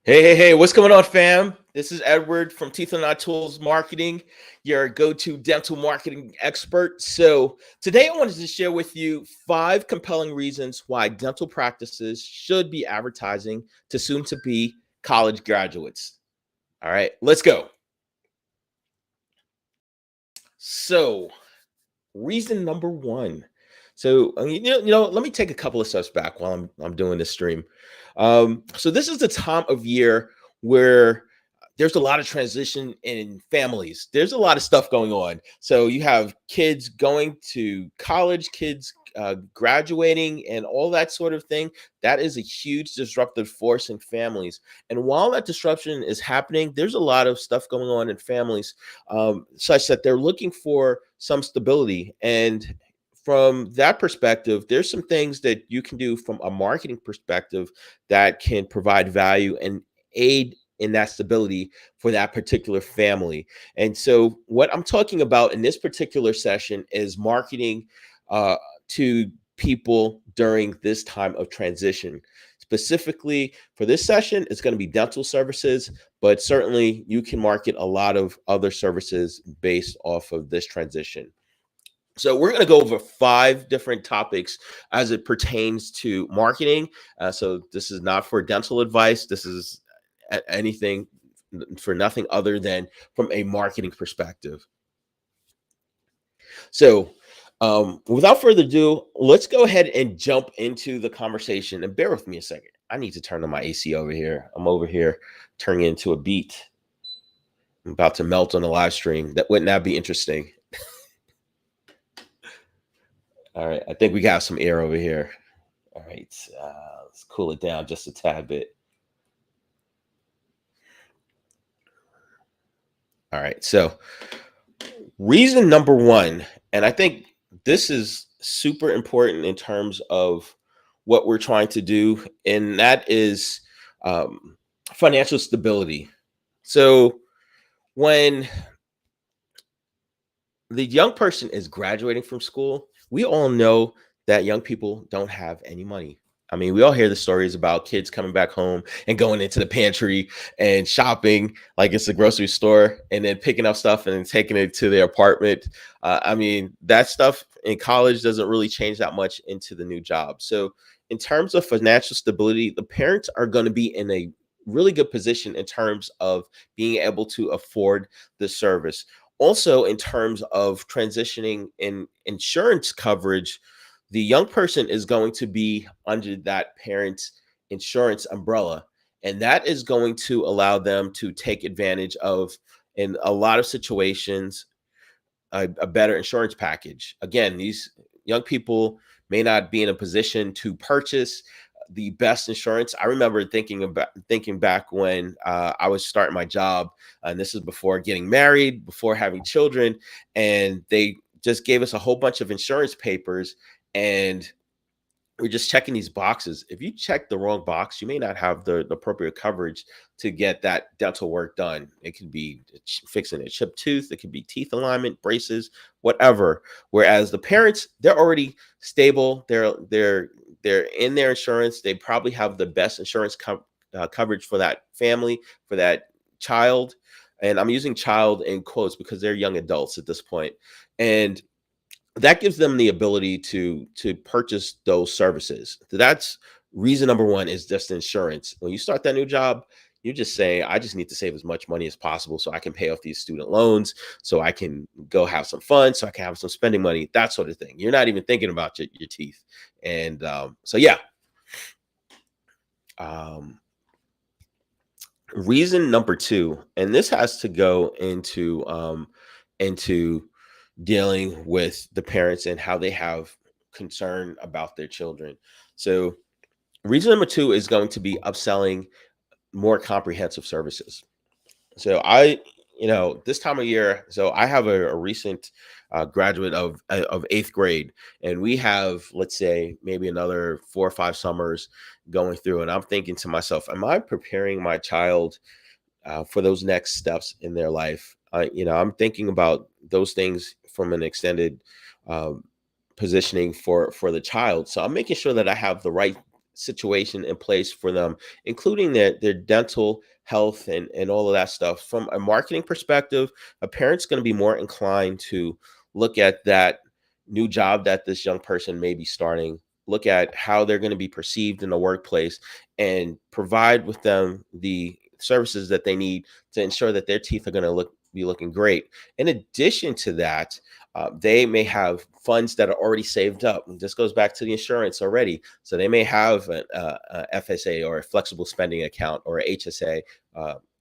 Hey, what's going on, fam? This is Edward from Teeth and Eye Tools Marketing, your go to dental marketing expert. So, today I wanted to share with you 5 compelling reasons why dental practices should be advertising to soon to be college graduates. All right, let's go. So, reason number one. So, let me take a couple of steps back while I'm doing this stream. So this is the time of year where there's a lot of transition in families. There's a lot of stuff going on. So you have kids going to college, kids graduating, and all that sort of thing. That is a huge disruptive force in families. And while that disruption is happening, there's a lot of stuff going on in families, such that they're looking for some stability. And from that perspective, there's some things that you can do from a marketing perspective that can provide value and aid in that stability for that particular family. And so, what I'm talking about in this particular session is marketing uh, to people during this time of transition. Specifically for this session, it's going to be dental services, but certainly you can market a lot of other services based off of this transition. So we're going to go over 5 different topics as it pertains to marketing. So this is not for dental advice. This is anything for nothing other than from a marketing perspective. So without further ado, let's go ahead and jump into the conversation. And bear with me a second. I need to turn on my AC over here. I'm over here turning into a beat. I'm about to melt on the live stream. That wouldn't that be interesting? All right, I think we got some air over here. All right, let's cool it down just a tad bit. All right, so reason number one, and I think this is super important in terms of what we're trying to do, and that is um, financial stability. So when the young person is graduating from school, we all know that young people don't have any money. I mean, we all hear the stories about kids coming back home and going into the pantry and shopping like it's a grocery store and then picking up stuff and then taking it to their apartment. I mean, that stuff in college doesn't really change that much into the new job. So, in terms of financial stability, the parents are going to be in a really good position in terms of being able to afford the service. Also, in terms of transitioning in insurance coverage, the young person is going to be under that parent's insurance umbrella. And that is going to allow them to take advantage of, in a lot of situations, a better insurance package. Again, these young people may not be in a position to purchase the best insurance. I remember thinking back when I was starting my job, and this is before getting married, before having children, and they just gave us a whole bunch of insurance papers, and we're just checking these boxes. If you check the wrong box, you may not have the appropriate coverage to get that dental work done. It could be fixing a chipped tooth, it could be teeth alignment, braces, whatever. Whereas the parents, they're already stable. They're in their insurance. They probably have the best coverage for that family, for that child. And I'm using child in quotes because they're young adults at this point. And that gives them the ability to purchase those services. So that's reason number one, is just insurance. When you start that new job, you just say, I just need to save as much money as possible so I can pay off these student loans, so I can go have some fun, so I can have some spending money, that sort of thing. You're not even thinking about your teeth. And so yeah. um, Reason number two, and this has to go into dealing with the parents and how they have concern about their children. So, reason number two is going to be upselling more comprehensive services. So, this time of year, so I have a recent graduate of 8th grade, and we have, let's say, maybe another 4 or 5 summers going through. And I'm thinking to myself, am I preparing my child for those next steps in their life? I'm thinking about those things from an extended um, positioning for the child. So I'm making sure that I have the right situation in place for them, including their dental health and all of that stuff. From a marketing perspective, a parent's going to be more inclined to look at that new job that this young person may be starting, look at how they're going to be perceived in the workplace, and provide with them the services that they need to ensure that their teeth are going to be looking great. In addition to that, they may have funds that are already saved up. And this goes back to the insurance already. So they may have FSA or a flexible spending account or a HSA,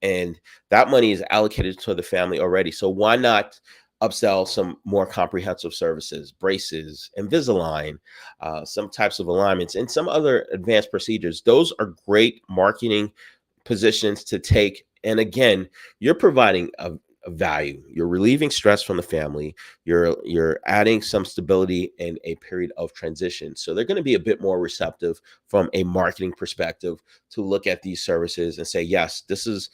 and that money is allocated to the family already. So why not upsell some more comprehensive services, braces, Invisalign, some types of alignments, and some other advanced procedures? Those are great marketing positions to take. And again, you're providing a value. You're relieving stress from the family. You're adding some stability in a period of transition. So they're going to be a bit more receptive from a marketing perspective to look at these services and say, yes, this is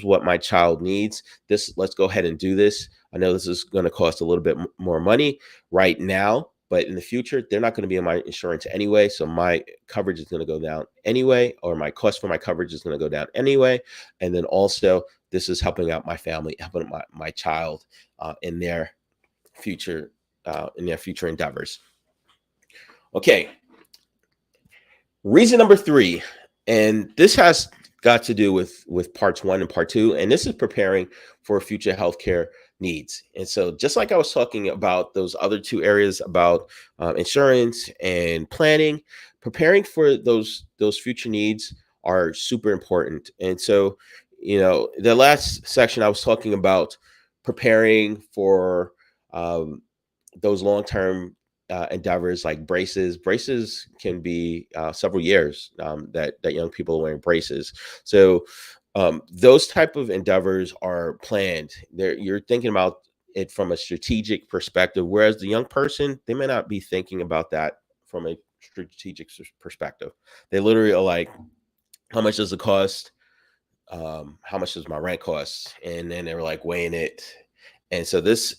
what my child needs. Let's go ahead and do this. I know this is going to cost a little bit more money right now, but in the future, they're not going to be in my insurance anyway. So my coverage is going to go down anyway, or my cost for my coverage is going to go down anyway. And then also, this is helping out my family, helping my child in their future endeavors. Okay, reason number 3, and this has got to do with parts 1 and part 2, and this is preparing for future healthcare needs. And so, just like I was talking about those other 2 areas about insurance and planning, preparing for those future needs are super important. And so, the last section I was talking about preparing for those long-term endeavors like braces. Braces can be several years that young people are wearing braces. So those type of endeavors are planned. You're thinking about it from a strategic perspective, whereas the young person, they may not be thinking about that from a strategic perspective. They literally are like, how much does it cost? How much does my rent cost? And then they were like weighing it. And so this,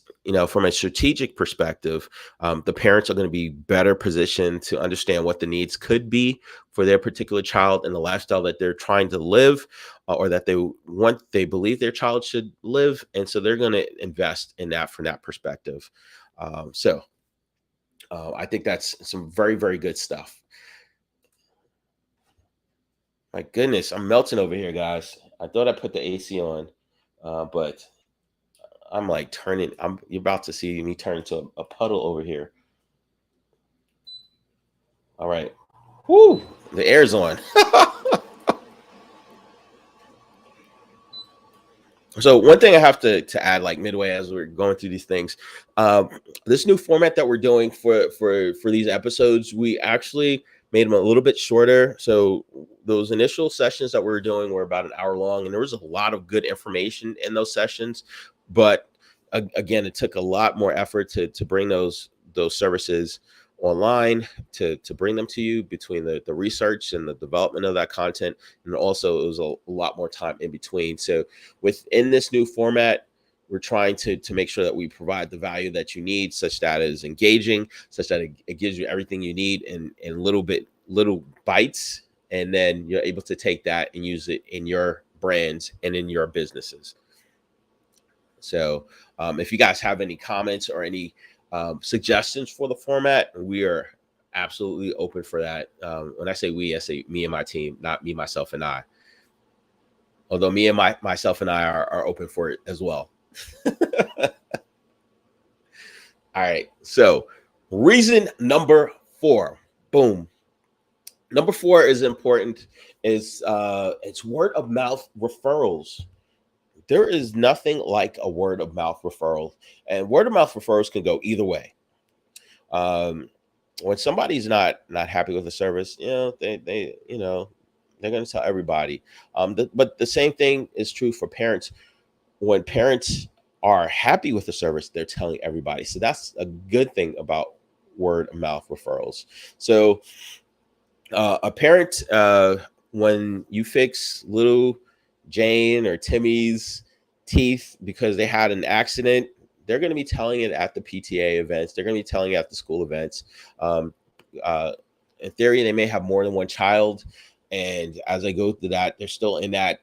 from a strategic perspective, the parents are going to be better positioned to understand what the needs could be for their particular child and the lifestyle that they're trying to live, or that they believe their child should live. And so they're going to invest in that from that perspective. I think that's some very, very good stuff. My goodness, I'm melting over here, guys. I thought I put the AC on, but I'm like turning. You're about to see me turn into a puddle over here. All right. Whoo! The air's on. So one thing I have to add, like midway as we're going through these things, this new format that we're doing for these episodes, we actually made them a little bit shorter. So those initial sessions that we were doing were about an hour long, and there was a lot of good information in those sessions. But again, it took a lot more effort to bring those services online, to bring them to you, between the research and the development of that content, and also it was a lot more time in between. So within this new format, we're trying to make sure that we provide the value that you need, such that it is engaging, such that it gives you everything you need in little bites, and then you're able to take that and use it in your brands and in your businesses. So if you guys have any comments or any suggestions for the format, we are absolutely open for that. When I say we, I say me and my team, not me, myself, and I. Although me and myself and I are open for it as well. All right. So reason number 4. Boom. Number 4 is important. It's word of mouth referrals. There is nothing like a word of mouth referral, and word of mouth referrals can go either way. When somebody's not happy with the service, they're going to tell everybody. But the same thing is true for parents. When parents are happy with the service, they're telling everybody. So that's a good thing about word of mouth referrals. So a parent, when you fix little Jane or Timmy's teeth because they had an accident, they're going to be telling it at the PTA events. They're going to be telling it at the school events. in theory, they may have more than one child. And as they go through that, they're still in that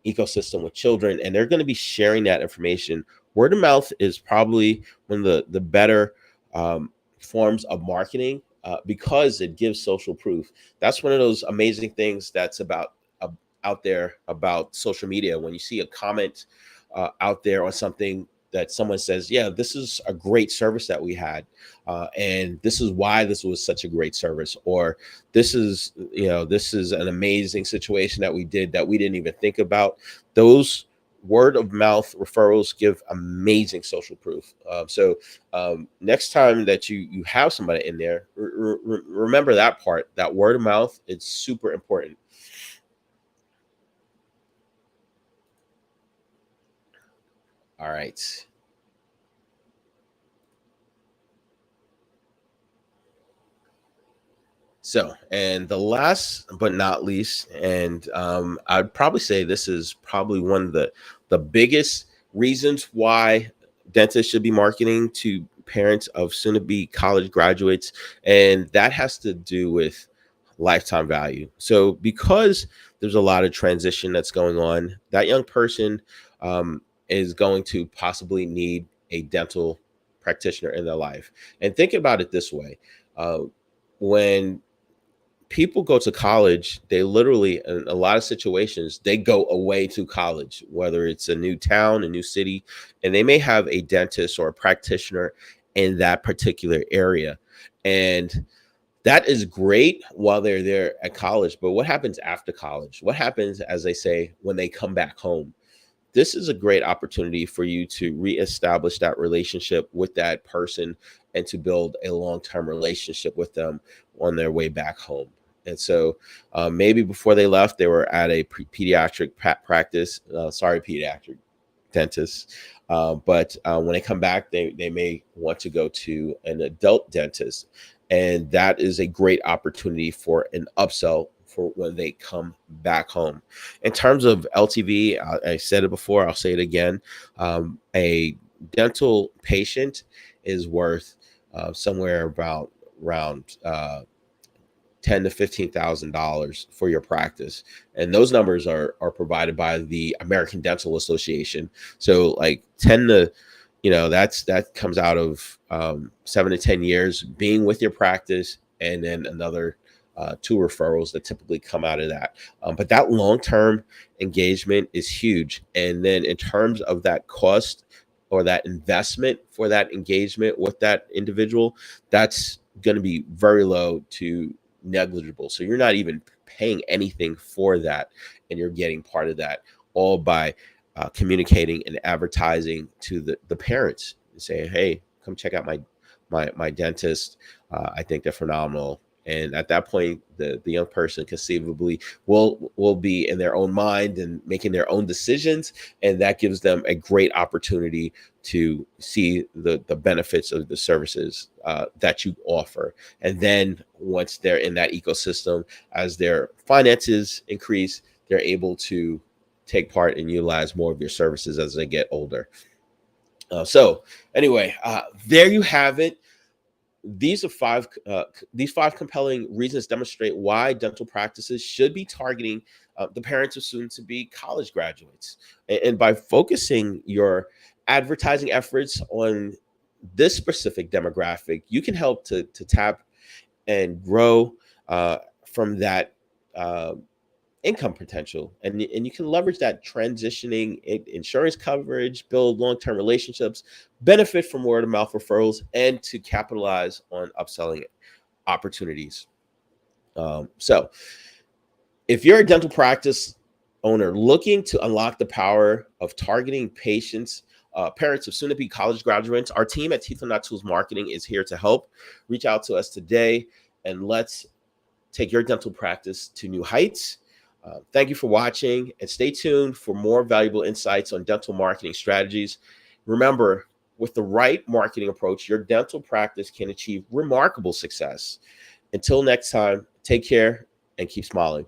ecosystem with children, and they're going to be sharing that information. Word of mouth is probably one of the better um, forms of marketing, because it gives social proof. That's one of those amazing things that's uh, out there about social media. When you see a comment out there on something that someone says, yeah, this is a great service that we had, and this is why this was such a great service, or this is an amazing situation that we did that we didn't even think about. Those word of mouth referrals give amazing social proof. Next time that you have somebody in there, remember that part, that word of mouth. It's super important. All right. So, and the last but not least, and I'd probably say this is probably one of the biggest reasons why dentists should be marketing to parents of soon-to-be college graduates, and that has to do with lifetime value. So, because there's a lot of transition that's going on, that young person is going to possibly need a dental practitioner in their life. And think about it this way. Uh, when people go to college, they literally, in a lot of situations, they go away to college, whether it's a new town, a new city, and they may have a dentist or a practitioner in that particular area. And that is great while they're there at college. But what happens after college? What happens, as they say, when they come back home? This is a great opportunity for you to reestablish that relationship with that person and to build a long-term relationship with them on their way back home. And so maybe before they left, they were at a pediatric practice. Sorry, pediatric dentists. But when they come back, they may want to go to an adult dentist. And that is a great opportunity for an upsell for when they come back home. In terms of LTV, I said it before, I'll say it again. A dental patient is worth somewhere about around ten to $15,000 for your practice, and those numbers are provided by the American Dental Association. So like 10 to, that comes out of 7 to 10 years being with your practice, and then another two referrals that typically come out of that. But that long term engagement is huge. And then in terms of that cost or that investment for that engagement with that individual, that's going to be very low to negligible. So you're not even paying anything for that, and you're getting part of that all by communicating and advertising to the parents and saying, "Hey, come check out my dentist. I think they're phenomenal." And at that point, the young person conceivably will be in their own mind and making their own decisions, and that gives them a great opportunity to see the benefits of the services that you offer. And then once they're in that ecosystem, as their finances increase, they're able to take part and utilize more of your services as they get older. So anyway, there you have it. These five compelling reasons demonstrate why dental practices should be targeting the parents of soon to be college graduates. And by focusing your advertising efforts on this specific demographic, you can help to tap and grow from that uh, income potential, and you can leverage that transitioning insurance coverage, build long-term relationships, benefit from word of mouth referrals, and to capitalize on upselling opportunities. So if you're a dental practice owner looking to unlock the power of targeting patients, parents of soon-to-be college graduates, our team at Teeth and Not Tools Marketing is here to help. Reach out to us today, and let's take your dental practice to new heights. Thank you for watching, and stay tuned for more valuable insights on dental marketing strategies. Remember, with the right marketing approach, your dental practice can achieve remarkable success. Until next time, take care and keep smiling.